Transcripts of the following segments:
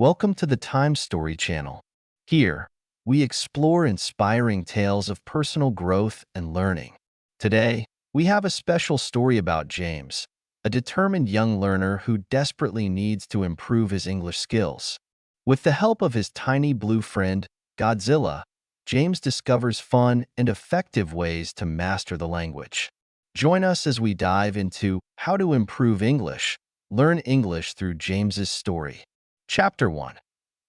Welcome to the Time Story channel. Here, we explore inspiring tales of personal growth and learning. Today, we have a special story about James, a determined young learner who desperately needs to improve his English skills. With the help of his tiny blue friend, Godzilla, James discovers fun and effective ways to master the language. Join us as we dive into how to improve English, learn English through James's story. Chapter 1.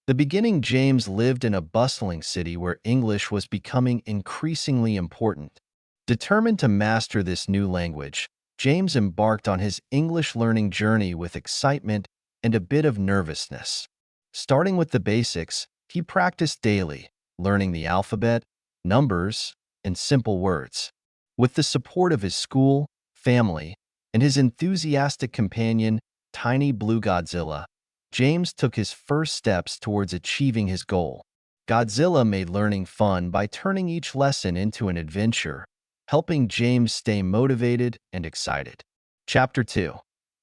The beginning. James lived in a bustling city where English was becoming increasingly important. Determined to master this new language, James embarked on his English learning journey with excitement and a bit of nervousness. Starting with the basics, he practiced daily, learning the alphabet, numbers, and simple words. With the support of his school, family, and his enthusiastic companion, Tiny Blue Godzilla, James took his first steps towards achieving his goal. Godzilla made learning fun by turning each lesson into an adventure, helping James stay motivated and excited. Chapter 2.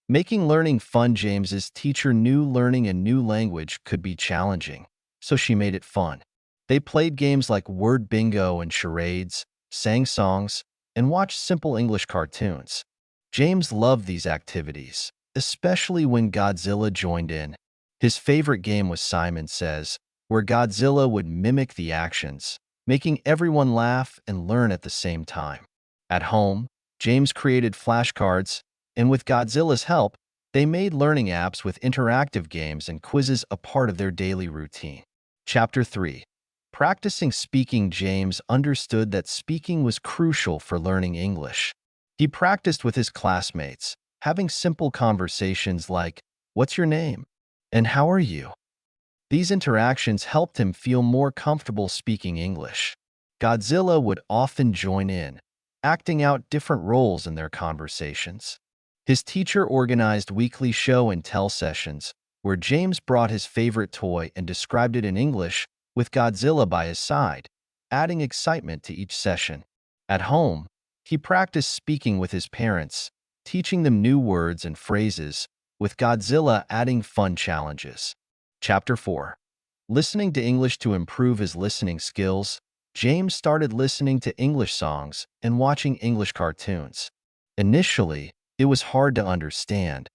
Making learning fun. James's teacher knew learning a new language could be challenging, so she made it fun. They played games like word bingo and charades, sang songs, and watched simple English cartoons. James loved these activities, especially when Godzilla joined in. His favorite game was Simon Says, where Godzilla would mimic the actions, making everyone laugh and learn at the same time. At home, James created flashcards, and with Godzilla's help, they made learning apps with interactive games and quizzes a part of their daily routine. Chapter 3. Practicing speaking. James understood that speaking was crucial for learning English. He practiced with his classmates, having simple conversations like, "What's your name?" and "How are you?" These interactions helped him feel more comfortable speaking English. Godzilla would often join in, acting out different roles in their conversations. His teacher organized weekly show and tell sessions, where James brought his favorite toy and described it in English with Godzilla by his side, adding excitement to each session. At home, he practiced speaking with his parents, teaching them new words and phrases, with Godzilla adding fun challenges. Chapter 4. Listening to English. To improve his listening skills, James started listening to English songs and watching English cartoons. Initially, it was hard to understand,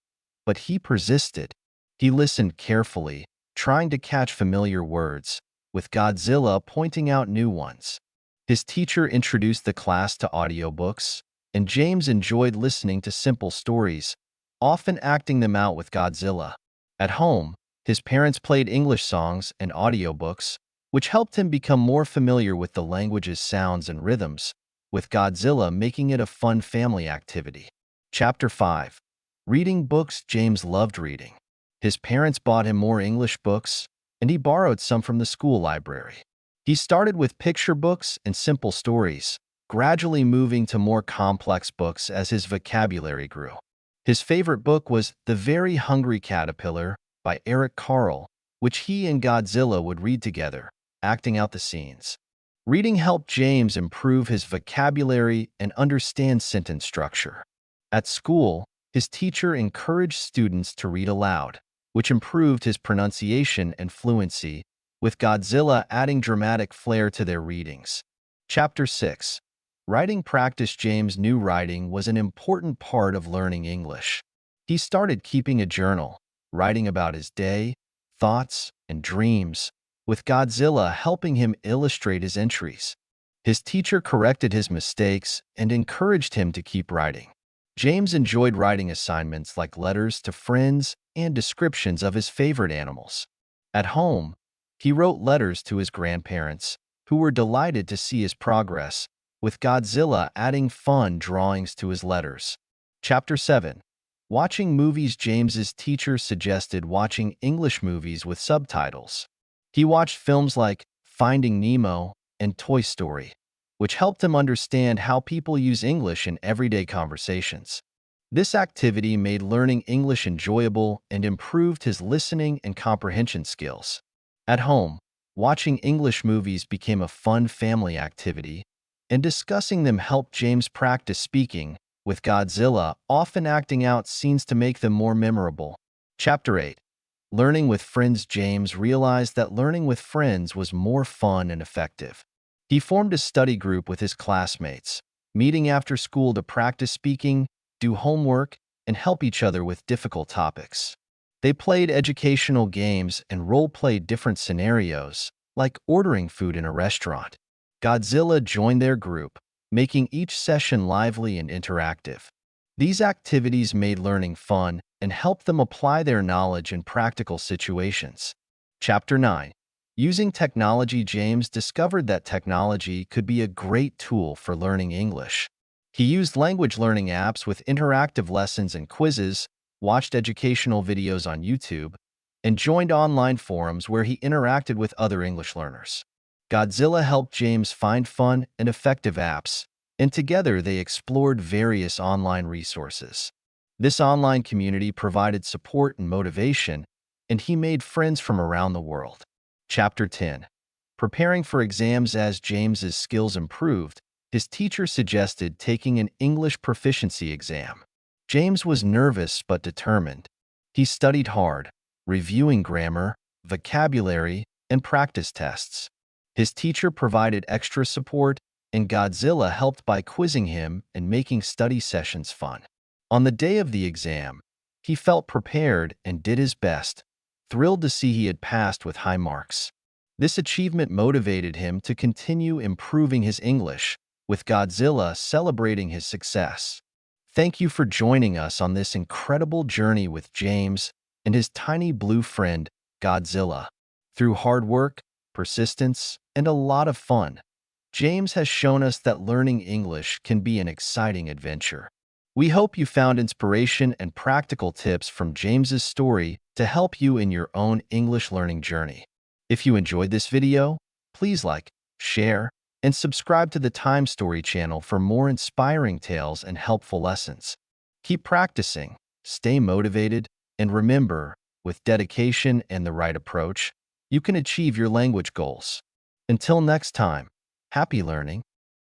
but he persisted. He listened carefully, trying to catch familiar words, with Godzilla pointing out new ones. His teacher introduced the class to audiobooks, and James enjoyed listening to simple stories, often acting them out with Godzilla. At home, his parents played English songs and audiobooks, which helped him become more familiar with the language's sounds and rhythms, with Godzilla making it a fun family activity. Chapter 5. Reading books. James loved reading. His parents bought him more English books, and he borrowed some from the school library. He started with picture books and simple stories, gradually moving to more complex books as his vocabulary grew. His favorite book was The Very Hungry Caterpillar by Eric Carle, which he and Godzilla would read together, acting out the scenes. Reading helped James improve his vocabulary and understand sentence structure. At school, his teacher encouraged students to read aloud, which improved his pronunciation and fluency, with Godzilla adding dramatic flair to their readings. Chapter 6. Writing practice. James knew writing was an important part of learning English. He started keeping a journal, writing about his day, thoughts, and dreams, with Godzilla helping him illustrate his entries. His teacher corrected his mistakes and encouraged him to keep writing. James enjoyed writing assignments like letters to friends and descriptions of his favorite animals. At home, he wrote letters to his grandparents, who were delighted to see his progress, with Godzilla adding fun drawings to his letters. Chapter 7. Watching movies. James's teacher suggested watching English movies with subtitles. He watched films like Finding Nemo and Toy Story, which helped him understand how people use English in everyday conversations. This activity made learning English enjoyable and improved his listening and comprehension skills. At home, watching English movies became a fun family activity, and discussing them helped James practice speaking, with Godzilla often acting out scenes to make them more memorable. Chapter 8. Learning with friends, James realized that learning with friends was more fun and effective. He formed a study group with his classmates, meeting after school to practice speaking, do homework, and help each other with difficult topics. They played educational games and role-played different scenarios, like ordering food in a restaurant. Godzilla joined their group, making each session lively and interactive. These activities made learning fun and helped them apply their knowledge in practical situations. Chapter 9. Using technology, James discovered that technology could be a great tool for learning English. He used language learning apps with interactive lessons and quizzes, watched educational videos on YouTube, and joined online forums where he interacted with other English learners. Godzilla helped James find fun and effective apps, and together they explored various online resources. This online community provided support and motivation, and he made friends from around the world. Chapter 10. Preparing for exams. As James's skills improved, his teacher suggested taking an English proficiency exam. James was nervous but determined. He studied hard, reviewing grammar, vocabulary, and practice tests. His teacher provided extra support, and Godzilla helped by quizzing him and making study sessions fun. On the day of the exam, he felt prepared and did his best, thrilled to see he had passed with high marks. This achievement motivated him to continue improving his English, with Godzilla celebrating his success. Thank you for joining us on this incredible journey with James and his tiny blue friend, Godzilla. Through hard work, persistence, and a lot of fun, James has shown us that learning English can be an exciting adventure. We hope you found inspiration and practical tips from James's story to help you in your own English learning journey. If you enjoyed this video, please like, share, and subscribe to the Time Story channel for more inspiring tales and helpful lessons. Keep practicing, stay motivated, and remember, with dedication and the right approach, you can achieve your language goals. Until next time, happy learning.